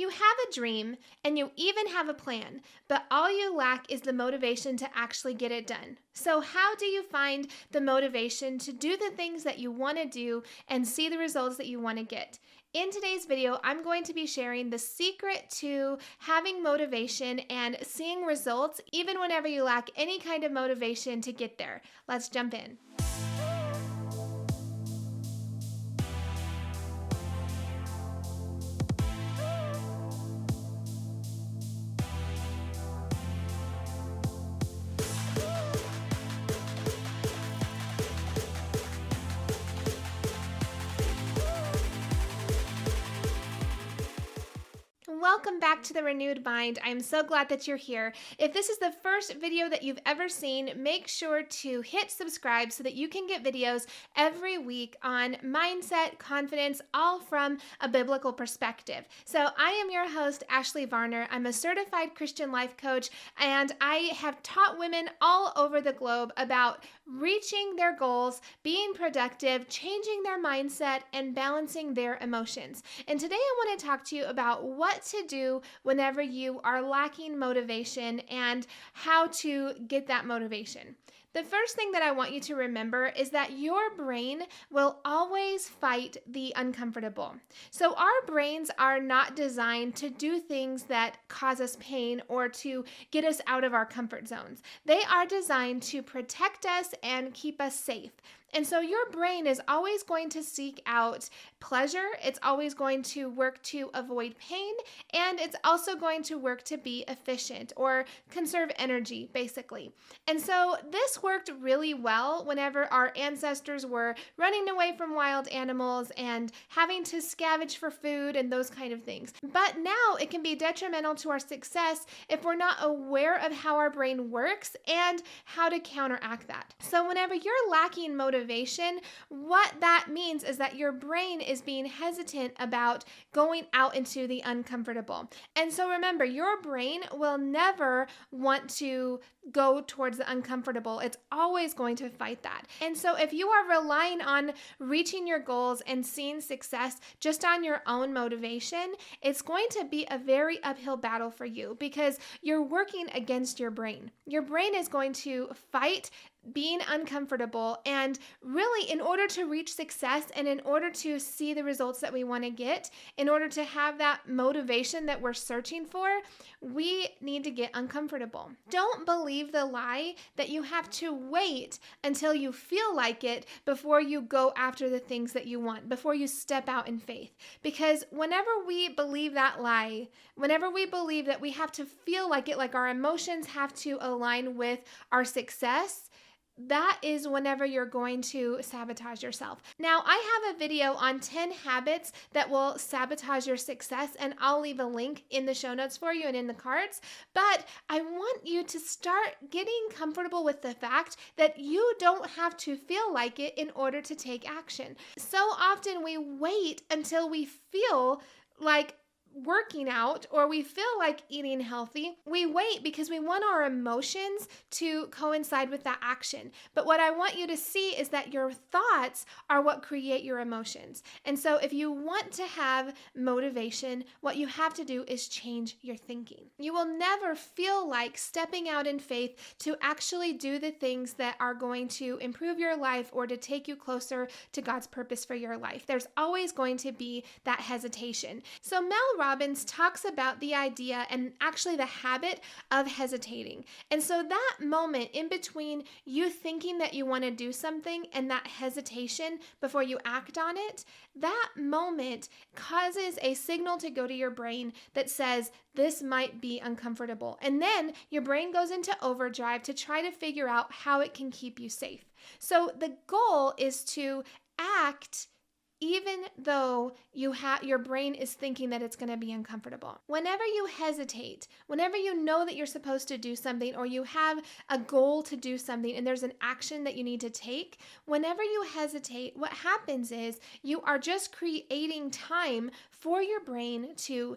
You have a dream and you even have a plan, but all you lack is the motivation to actually get it done. So, how do you find the motivation to do the things that you want to do and see the results that you want to get? In today's video, I'm going to be sharing the secret to having motivation and seeing results even whenever you lack any kind of motivation to get there. Let's jump in. Welcome back to The Renewed Mind. I'm so glad that you're here. If this is the first video that you've ever seen, make sure to hit subscribe so that you can get videos every week on mindset, confidence, all from a biblical perspective. So I am your host, Ashley Varner. I'm a certified Christian life coach, and I have taught women all over the globe about reaching their goals, being productive, changing their mindset, and balancing their emotions. And today I want to talk to you about what to do whenever you are lacking motivation and how to get that motivation. The first thing that I want you to remember is that your brain will always fight the uncomfortable. So our brains are not designed to do things that cause us pain or to get us out of our comfort zones. They are designed to protect us and keep us safe. And so your brain is always going to seek out pleasure. It's always going to work to avoid pain, and it's also going to work to be efficient or conserve energy, basically. And so this worked really well whenever our ancestors were running away from wild animals and having to scavenge for food and those kind of things. But now it can be detrimental to our success if we're not aware of how our brain works and how to counteract that. So whenever you're lacking motivation, what that means is that your brain is being hesitant about going out into the uncomfortable. And so remember, your brain will never want to go towards the uncomfortable. It's always going to fight that. And so if you are relying on reaching your goals and seeing success just on your own motivation, it's going to be a very uphill battle for you because you're working against your brain. Your brain is going to fight being uncomfortable, and really in order to reach success and in order to see the results that we want to get, in order to have that motivation that we're searching for, we need to get uncomfortable. Don't believe the lie that you have to wait until you feel like it before you go after the things that you want, before you step out in faith. Because whenever we believe that lie, whenever we believe that we have to feel like it, like our emotions have to align with our success, that is whenever you're going to sabotage yourself. Now, I have a video on 10 habits that will sabotage your success, and I'll leave a link in the show notes for you and in the cards. But I want you to start getting comfortable with the fact that you don't have to feel like it in order to take action. So often we wait until we feel like working out or we feel like eating healthy. We wait because we want our emotions to coincide with that action. But what I want you to see is that your thoughts are what create your emotions. And so if you want to have motivation, what you have to do is change your thinking. You will never feel like stepping out in faith to actually do the things that are going to improve your life or to take you closer to God's purpose for your life. There's always going to be that hesitation. So Mel Robbins talks about the idea and actually the habit of hesitating. And so that moment in between you thinking that you want to do something and that hesitation before you act on it, that moment causes a signal to go to your brain that says, this might be uncomfortable. And then your brain goes into overdrive to try to figure out how it can keep you safe. So the goal is to act even though your brain is thinking that it's going to be uncomfortable. Whenever you hesitate, whenever you know that you're supposed to do something or you have a goal to do something and there's an action that you need to take, whenever you hesitate, what happens is you are just creating time for your brain to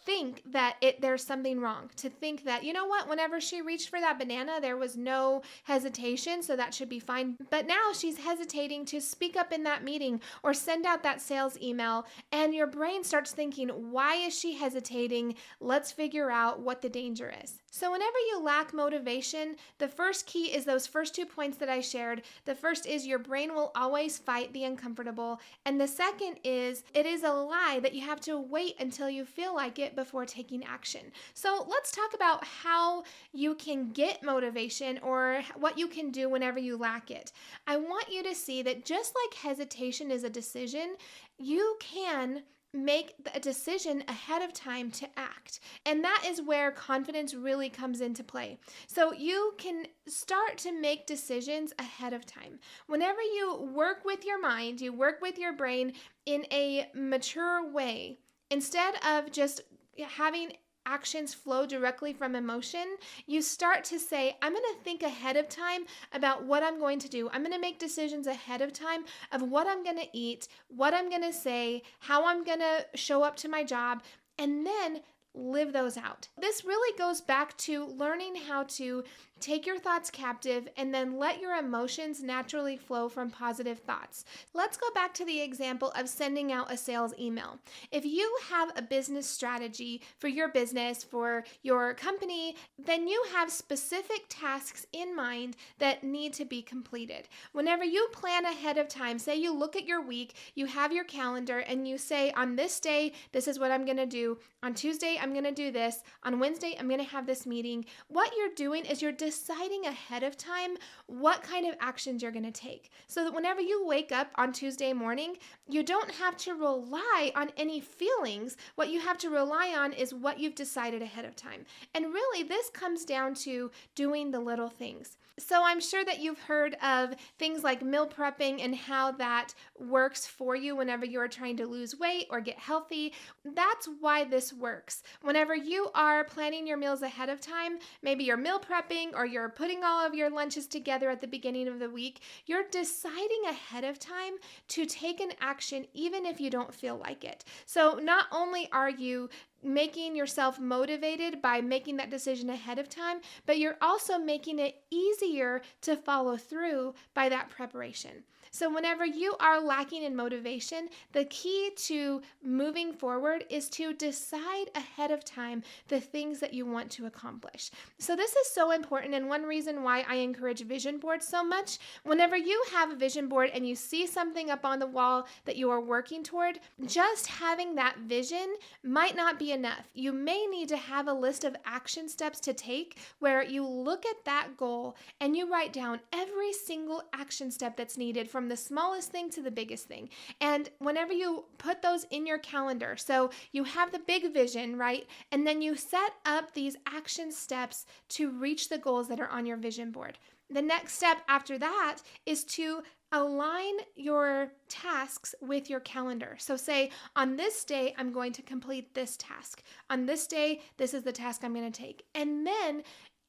think that there's something wrong, to think that, you know what, whenever she reached for that banana, there was no hesitation, so that should be fine. But now she's hesitating to speak up in that meeting or send out that sales email, and your brain starts thinking, why is she hesitating? Let's figure out what the danger is. So whenever you lack motivation, the first key is those first 2 points that I shared. The first is your brain will always fight the uncomfortable. And the second is it is a lie that you have to wait until you feel like it before taking action. So let's talk about how you can get motivation or what you can do whenever you lack it. I want you to see that just like hesitation is a decision, you can make a decision ahead of time to act. And that is where confidence really comes into play. So you can start to make decisions ahead of time. Whenever you work with your mind, you work with your brain in a mature way, instead of just having actions flow directly from emotion, you start to say, I'm going to think ahead of time about what I'm going to do. I'm going to make decisions ahead of time of what I'm going to eat, what I'm going to say, how I'm going to show up to my job, and then live those out. This really goes back to learning how to take your thoughts captive and then let your emotions naturally flow from positive thoughts. Let's go back to the example of sending out a sales email. If you have a business strategy for your business, for your company, then you have specific tasks in mind that need to be completed. Whenever you plan ahead of time, say you look at your week, you have your calendar, and you say, on this day, this is what I'm going to do. On Tuesday, I'm going to do this. On Wednesday, I'm going to have this meeting. What you're doing is you're deciding ahead of time what kind of actions you're going to take. So that whenever you wake up on Tuesday morning, you don't have to rely on any feelings. What you have to rely on is what you've decided ahead of time. And really, this comes down to doing the little things. So I'm sure that you've heard of things like meal prepping and how that works for you whenever you are trying to lose weight or get healthy. That's why this works. Whenever you are planning your meals ahead of time, maybe you're meal prepping or you're putting all of your lunches together at the beginning of the week, you're deciding ahead of time to take an action even if you don't feel like it. So not only are you making yourself motivated by making that decision ahead of time, but you're also making it easier to follow through by that preparation. So whenever you are lacking in motivation, the key to moving forward is to decide ahead of time the things that you want to accomplish. So this is so important, and one reason why I encourage vision boards so much. Whenever you have a vision board and you see something up on the wall that you are working toward, just having that vision might not be enough. You may need to have a list of action steps to take where you look at that goal and you write down every single action step that's needed, from the smallest thing to the biggest thing. And whenever you put those in your calendar, so you have the big vision, right? And then you set up these action steps to reach the goals that are on your vision board. The next step after that is to align your tasks with your calendar. So say, on this day, I'm going to complete this task. On this day, this is the task I'm going to take. And then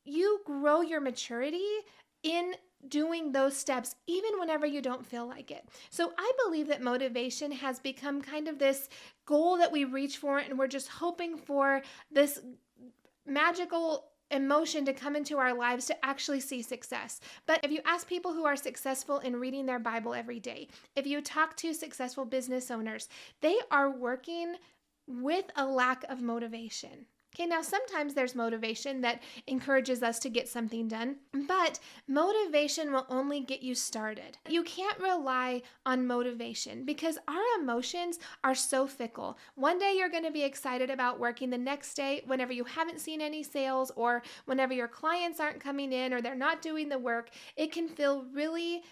you grow your maturity in doing those steps even whenever you don't feel like it. So I believe that motivation has become kind of this goal that we reach for, and we're just hoping for this magical emotion to come into our lives to actually see success. But if you ask people who are successful in reading their Bible every day, if you talk to successful business owners, they are working with a lack of motivation. Okay, now sometimes there's motivation that encourages us to get something done, but motivation will only get you started. You can't rely on motivation because our emotions are so fickle. One day you're going to be excited about working. The next day, whenever you haven't seen any sales, or whenever your clients aren't coming in or they're not doing the work, it can feel really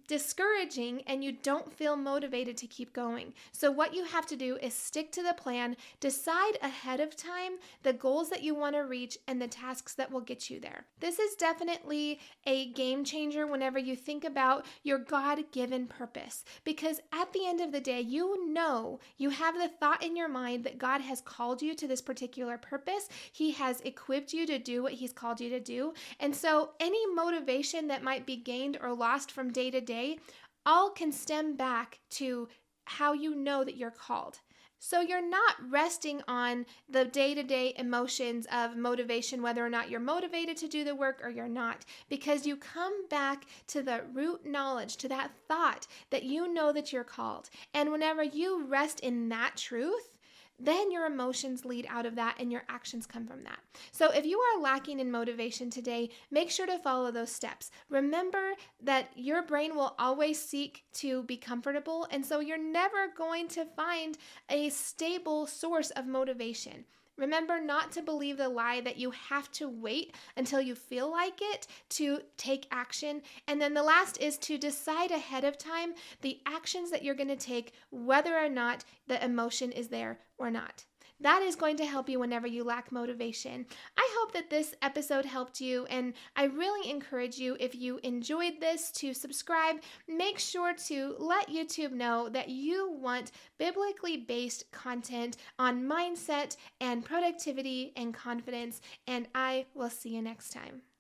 discouraging and you don't feel motivated to keep going. So what you have to do is stick to the plan, decide ahead of time the goals that you want to reach and the tasks that will get you there. This is definitely a game changer whenever you think about your God-given purpose, because at the end of the day, you know, you have the thought in your mind that God has called you to this particular purpose. He has equipped you to do what He's called you to do. And so any motivation that might be gained or lost from day to day, all can stem back to how you know that you're called. So you're not resting on the day-to-day emotions of motivation, whether or not you're motivated to do the work or you're not, because you come back to the root knowledge, to that thought that you know that you're called. And whenever you rest in that truth, then your emotions lead out of that and your actions come from that. So if you are lacking in motivation today, make sure to follow those steps. Remember that your brain will always seek to be comfortable, and so you're never going to find a stable source of motivation. Remember not to believe the lie that you have to wait until you feel like it to take action. And then the last is to decide ahead of time the actions that you're going to take, whether or not the emotion is there or not. That is going to help you whenever you lack motivation. I hope that this episode helped you, and I really encourage you, if you enjoyed this, to subscribe. Make sure to let YouTube know that you want biblically based content on mindset and productivity and confidence, and I will see you next time.